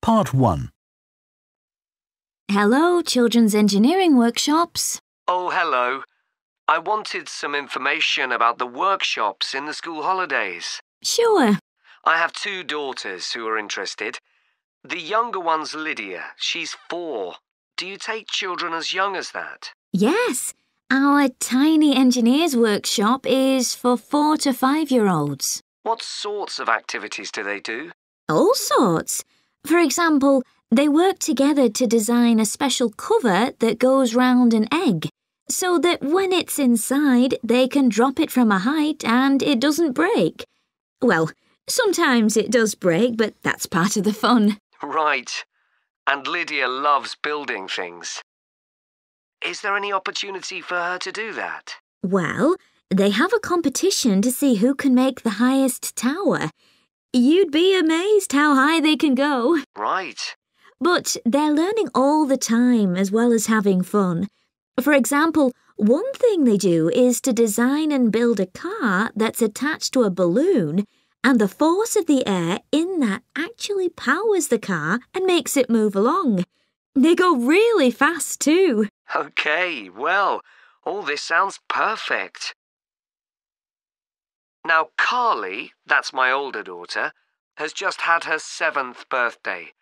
Part 1. Hello, Children's Engineering Workshops. Oh, hello. I wanted some information about the workshops in the school holidays. Sure. I have two daughters who are interested. The younger one's Lydia. She's 4. Do you take children as young as that? Yes, our tiny engineers workshop is for 4 to 5-year-olds. What sorts of activities do they do? All sorts. For example, they work together to design a special cover that goes round an egg, so that when it's inside, they can drop it from a height and it doesn't break. Well, sometimes it does break, but that's part of the fun. Right. And Lydia loves building things. Is there any opportunity for her to do that? Well, they have a competition to see who can make the highest tower. You'd be amazed how high they can go. Right. But they're learning all the time as well as having fun. For example, one thing they do is to design and build a car that's attached to a balloon, and the force of the air in that actually powers the car and makes it move along. They go really fast too. OK, well, all this sounds perfect. Now, Carly, that's my older daughter, has just had her 7th birthday.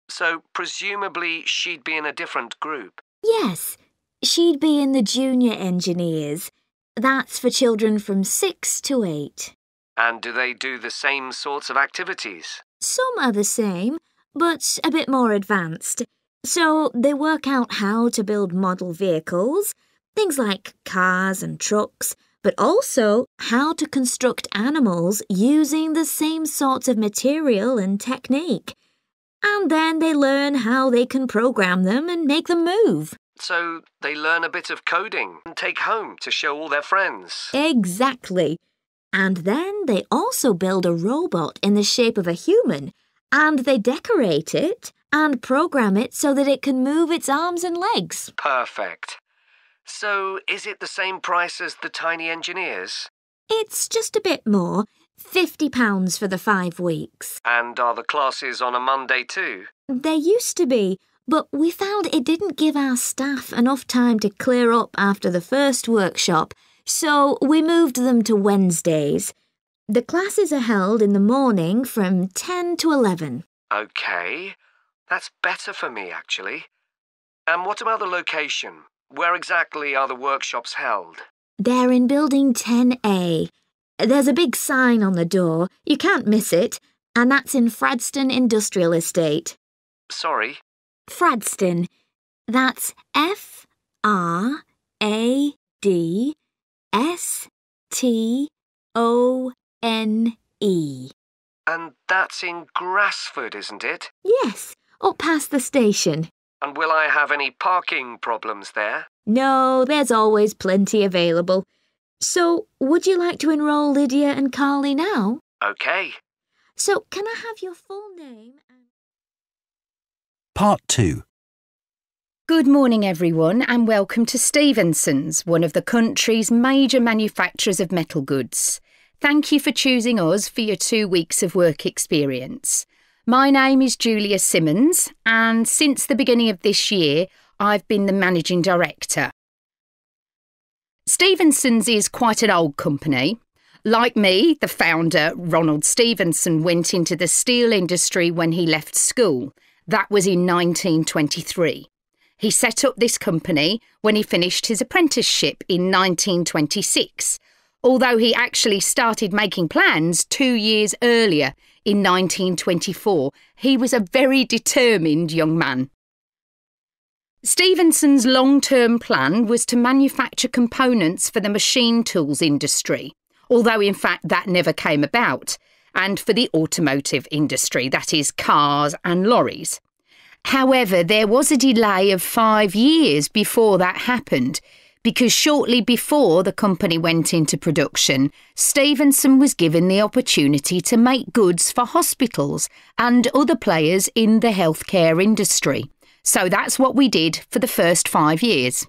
So presumably she'd be in a different group. Yes, she'd be in the junior engineers. That's for children from 6 to 8. And do they do the same sorts of activities? Some are the same, but a bit more advanced. So they work out how to build model vehicles, things like cars and trucks, but also how to construct animals using the same sorts of material and technique. And then they learn how they can program them and make them move. So they learn a bit of coding and take home to show all their friends. Exactly. And then they also build a robot in the shape of a human, and they decorate it and program it so that it can move its arms and legs. Perfect. So is it the same price as the tiny engineers? It's just a bit more, £50 for the 5 weeks. And are the classes on a Monday too? They used to be, but we found it didn't give our staff enough time to clear up after the first workshop, so we moved them to Wednesdays. The classes are held in the morning from 10 to 11. OK, that's better for me actually. And what about the location? Where exactly are the workshops held? They're in Building 10A. There's a big sign on the door. You can't miss it. And that's in Fradston Industrial Estate. Sorry? Fradston. That's F-R-A-D-S-T-O-N-E. And that's in Grassford, isn't it? Yes, up past the station. And will I have any parking problems there? No, there's always plenty available. So, would you like to enrol Lydia and Carly now? OK. So, can I have your full name? Part 2. Good morning, everyone, and welcome to Stevenson's, one of the country's major manufacturers of metal goods. Thank you for choosing us for your 2 weeks of work experience. My name is Julia Simmons, and since the beginning of this year, I've been the Managing Director. Stevenson's is quite an old company. Like me, the founder, Ronald Stevenson, went into the steel industry when he left school. That was in 1923. He set up this company when he finished his apprenticeship in 1926, although he actually started making plans 2 years earlier, in 1924. He was a very determined young man. Stevenson's long-term plan was to manufacture components for the machine tools industry, although in fact that never came about, and for the automotive industry, that is cars and lorries. However, there was a delay of 5 years before that happened, because shortly before the company went into production, Stevenson was given the opportunity to make goods for hospitals and other players in the healthcare industry. So that's what we did for the first 5 years.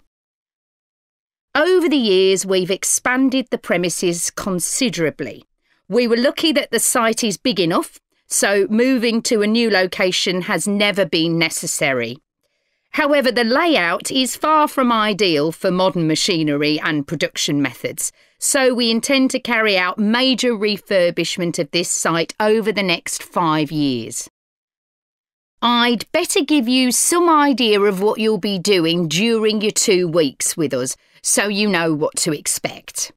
Over the years, we've expanded the premises considerably. We were lucky that the site is big enough, so moving to a new location has never been necessary. However, the layout is far from ideal for modern machinery and production methods, so we intend to carry out major refurbishment of this site over the next 5 years. I'd better give you some idea of what you'll be doing during your 2 weeks with us, so you know what to expect.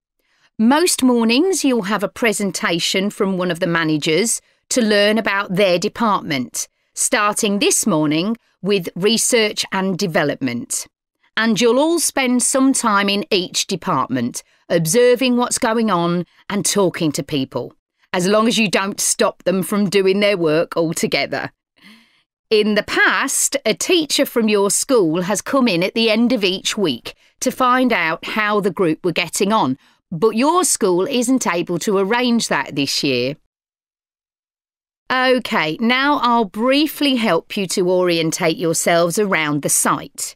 Most mornings you'll have a presentation from one of the managers to learn about their department, starting this morning with research and development. And you'll all spend some time in each department, observing what's going on and talking to people, as long as you don't stop them from doing their work altogether. In the past, a teacher from your school has come in at the end of each week to find out how the group were getting on, but your school isn't able to arrange that this year. OK, now I'll briefly help you to orientate yourselves around the site.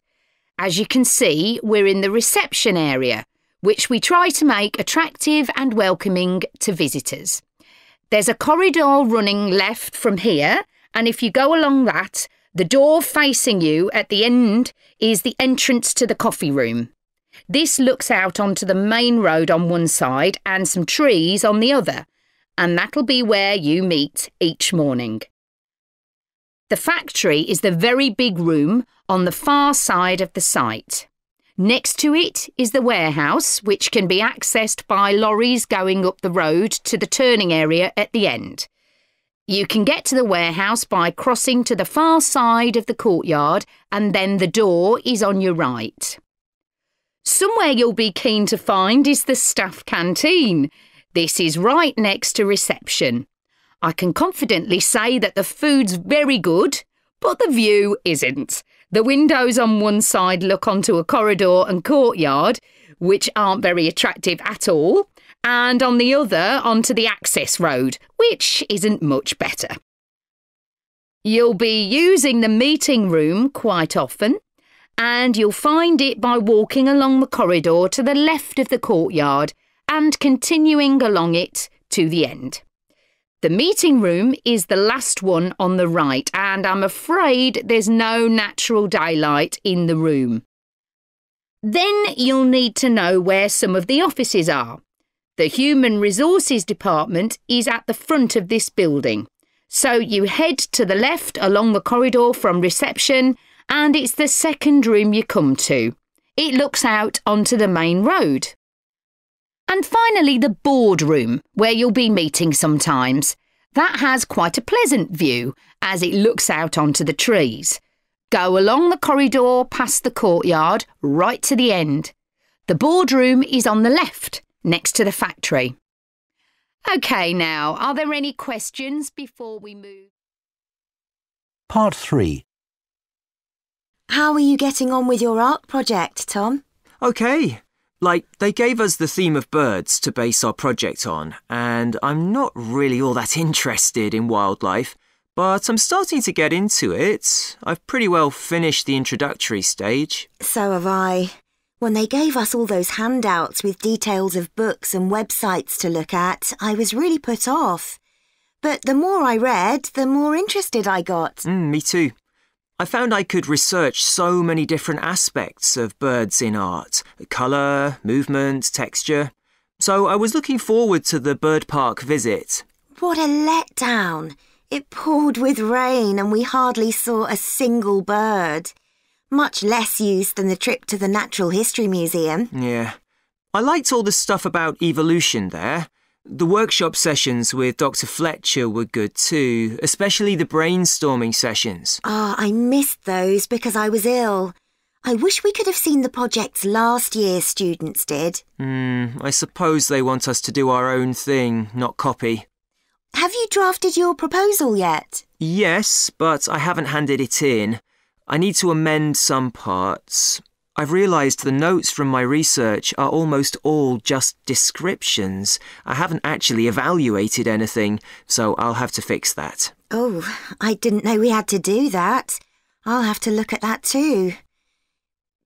As you can see, we're in the reception area, which we try to make attractive and welcoming to visitors. There's a corridor running left from here, and if you go along that, the door facing you at the end is the entrance to the coffee room. This looks out onto the main road on one side and some trees on the other, and that'll be where you meet each morning. The factory is the very big room on the far side of the site. Next to it is the warehouse, which can be accessed by lorries going up the road to the turning area at the end. You can get to the warehouse by crossing to the far side of the courtyard, and then the door is on your right. Somewhere you'll be keen to find is the staff canteen. This is right next to reception. I can confidently say that the food's very good, but the view isn't. The windows on one side look onto a corridor and courtyard, which aren't very attractive at all, and on the other onto the access road, which isn't much better. You'll be using the meeting room quite often, and you'll find it by walking along the corridor to the left of the courtyard and continuing along it to the end. The meeting room is the last one on the right, and I'm afraid there's no natural daylight in the room. Then you'll need to know where some of the offices are. The Human Resources Department is at the front of this building, so you head to the left along the corridor from reception, and it's the second room you come to. It looks out onto the main road. And finally, the boardroom, where you'll be meeting sometimes. That has quite a pleasant view, as it looks out onto the trees. Go along the corridor past the courtyard, right to the end. The boardroom is on the left, next to the factory. OK, now, are there any questions before we move? Part 3. How are you getting on with your art project, Tom? OK. They gave us the theme of birds to base our project on, and I'm not really all that interested in wildlife, but I'm starting to get into it. I've pretty well finished the introductory stage. So have I. When they gave us all those handouts with details of books and websites to look at, I was really put off. But the more I read, the more interested I got. Me too. I found I could research so many different aspects of birds in art. Colour, movement, texture. So I was looking forward to the bird park visit. What a letdown. It poured with rain and we hardly saw a single bird. Much less use than the trip to the Natural History Museum. Yeah. I liked all the stuff about evolution there. The workshop sessions with Dr. Fletcher were good too, especially the brainstorming sessions. I missed those because I was ill. I wish we could have seen the projects last year's students did. I suppose they want us to do our own thing, not copy. Have you drafted your proposal yet? Yes, but I haven't handed it in. I need to amend some parts. I've realised the notes from my research are almost all just descriptions. I haven't actually evaluated anything, so I'll have to fix that. Oh, I didn't know we had to do that. I'll have to look at that too.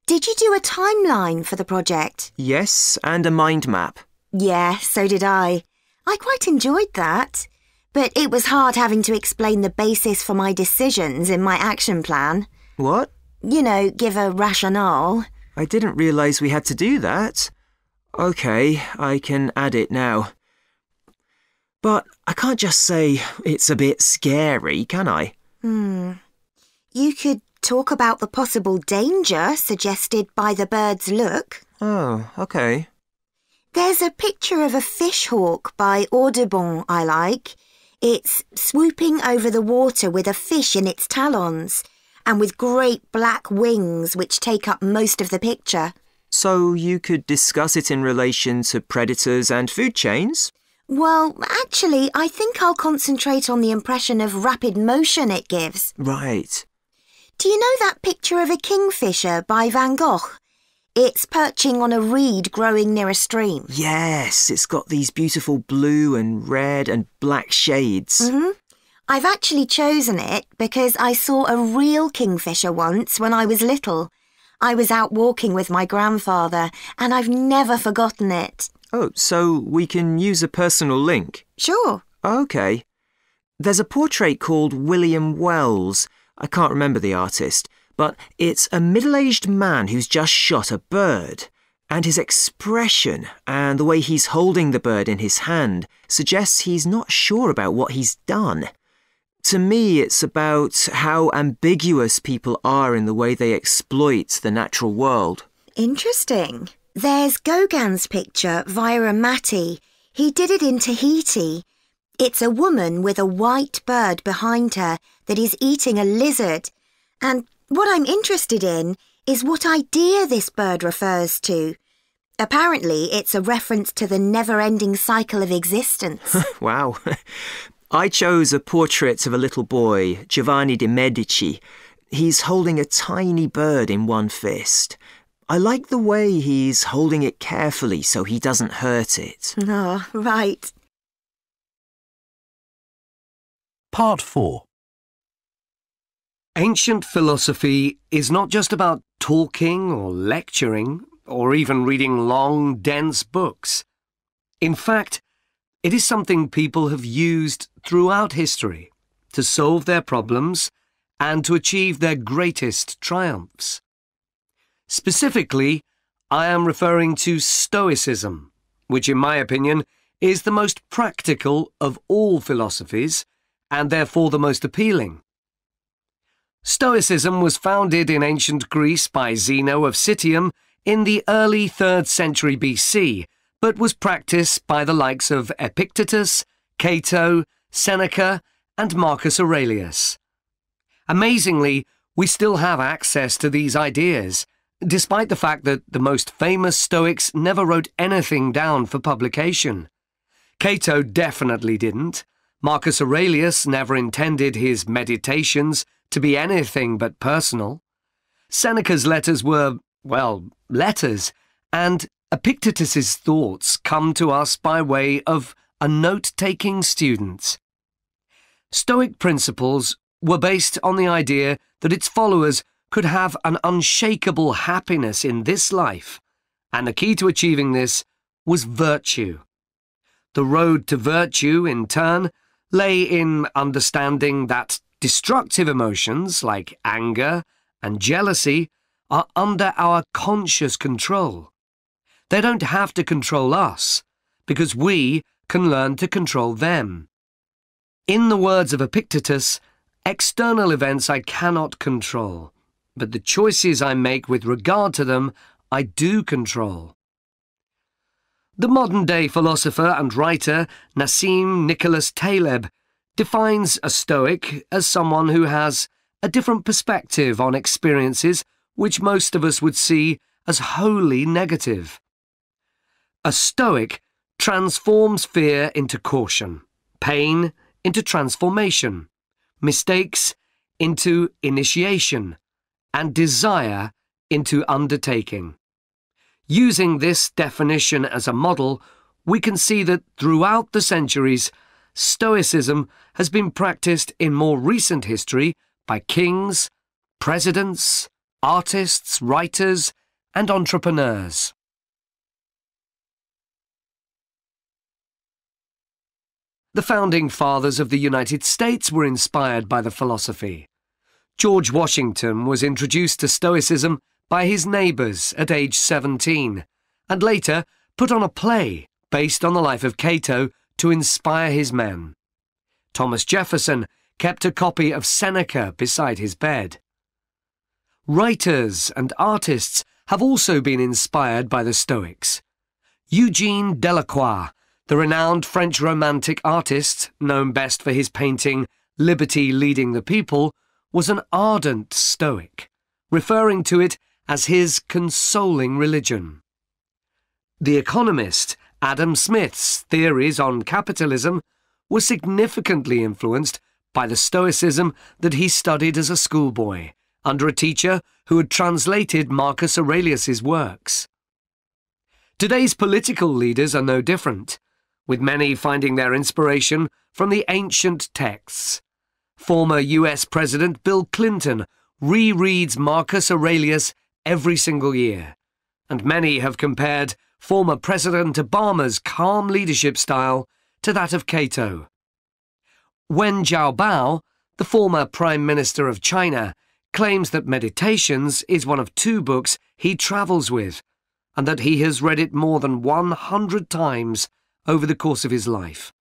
Did you do a timeline for the project? Yes, and a mind map. Yeah, so did I. I quite enjoyed that. but it was hard having to explain the basis for my decisions in my action plan. What? You know, give a rationale. I didn't realise we had to do that. OK, I can add it now. But I can't just say it's a bit scary, can I? You could talk about the possible danger suggested by the bird's look. Oh, OK. There's a picture of a fishhawk by Audubon I like. It's swooping over the water with a fish in its talons and with great black wings which take up most of the picture. So you could discuss it in relation to predators and food chains? Well, actually, I think I'll concentrate on the impression of rapid motion it gives. Right. Do you know that picture of a kingfisher by Van Gogh? It's perching on a reed growing near a stream. Yes, it's got these beautiful blue and red and black shades. I've actually chosen it because I saw a real kingfisher once when I was little. I was out walking with my grandfather and I've never forgotten it. Oh, so we can use a personal link? Sure. OK. There's a portrait called William Wells. I can't remember the artist, but it's a middle-aged man who's just shot a bird. And his expression and the way he's holding the bird in his hand suggests he's not sure about what he's done. To me, it's about how ambiguous people are in the way they exploit the natural world. Interesting. There's Gauguin's picture via a Matty. He did it in Tahiti. It's a woman with a white bird behind her that is eating a lizard. And what I'm interested in is what idea this bird refers to. Apparently, it's a reference to the never-ending cycle of existence. Wow. I chose a portrait of a little boy, Giovanni de' Medici. He's holding a tiny bird in one fist. I like the way he's holding it carefully so he doesn't hurt it. Oh, right. Part 4. Ancient philosophy is not just about talking or lecturing or even reading long, dense books. In fact, it is something people have used throughout history to solve their problems and to achieve their greatest triumphs. Specifically, I am referring to Stoicism, which in my opinion is the most practical of all philosophies and therefore the most appealing. Stoicism was founded in ancient Greece by Zeno of Citium in the early 3rd century BC, but was practiced by the likes of Epictetus, Cato, Seneca, and Marcus Aurelius. Amazingly, we still have access to these ideas, despite the fact that the most famous Stoics never wrote anything down for publication. Cato definitely didn't. Marcus Aurelius never intended his meditations to be anything but personal. Seneca's letters were, well, letters, and Epictetus's thoughts come to us by way of a note-taking student. Stoic principles were based on the idea that its followers could have an unshakable happiness in this life, and the key to achieving this was virtue. The road to virtue, in turn, lay in understanding that destructive emotions like anger and jealousy are under our conscious control. They don't have to control us, because we can learn to control them. In the words of Epictetus, external events I cannot control, but the choices I make with regard to them I do control. The modern-day philosopher and writer Nassim Nicholas Taleb defines a Stoic as someone who has a different perspective on experiences which most of us would see as wholly negative. A Stoic transforms fear into caution, pain into transformation, mistakes into initiation, and desire into undertaking. Using this definition as a model, we can see that throughout the centuries, Stoicism has been practiced in more recent history by kings, presidents, artists, writers, and entrepreneurs. The founding fathers of the United States were inspired by the philosophy. George Washington was introduced to Stoicism by his neighbours at age 17, and later put on a play based on the life of Cato to inspire his men. Thomas Jefferson kept a copy of Seneca beside his bed. Writers and artists have also been inspired by the Stoics. Eugene Delacroix, the renowned French Romantic artist, known best for his painting Liberty Leading the People, was an ardent Stoic, referring to it as his consoling religion. The economist Adam Smith's theories on capitalism were significantly influenced by the Stoicism that he studied as a schoolboy, under a teacher who had translated Marcus Aurelius's works. Today's political leaders are no different, with many finding their inspiration from the ancient texts. Former US President Bill Clinton rereads Marcus Aurelius every single year, and many have compared former President Obama's calm leadership style to that of Cato. Wen Jiabao, the former Prime Minister of China, claims that Meditations is one of 2 books he travels with, and that he has read it more than 100 times over the course of his life.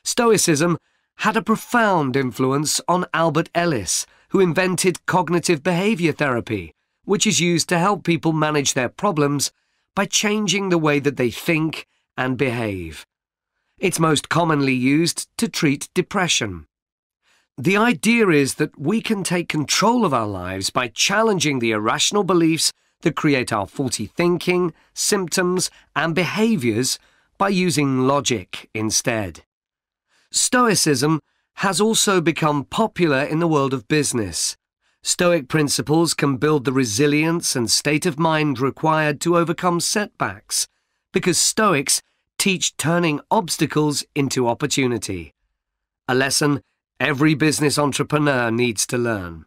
Stoicism had a profound influence on Albert Ellis, who invented cognitive behaviour therapy, which is used to help people manage their problems by changing the way that they think and behave. It's most commonly used to treat depression. The idea is that we can take control of our lives by challenging the irrational beliefs that create our faulty thinking, symptoms, and behaviours by using logic instead. Stoicism has also become popular in the world of business. Stoic principles can build the resilience and state of mind required to overcome setbacks, because Stoics teach turning obstacles into opportunity, a lesson every business entrepreneur needs to learn.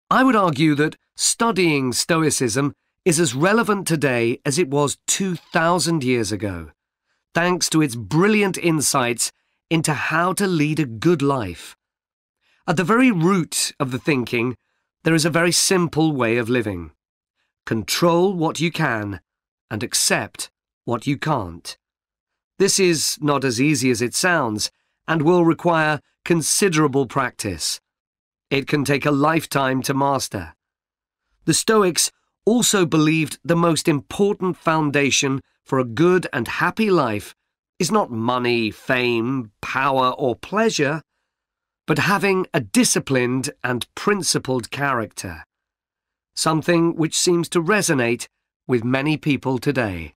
I would argue that studying Stoicism is as relevant today as it was 2,000 years ago, thanks to its brilliant insights into how to lead a good life. At the very root of the thinking, there is a very simple way of living. Control what you can and accept what you can't. This is not as easy as it sounds and will require considerable practice. It can take a lifetime to master. The Stoics also believed the most important foundation for a good and happy life is not money, fame, power, or pleasure, but having a disciplined and principled character, something which seems to resonate with many people today.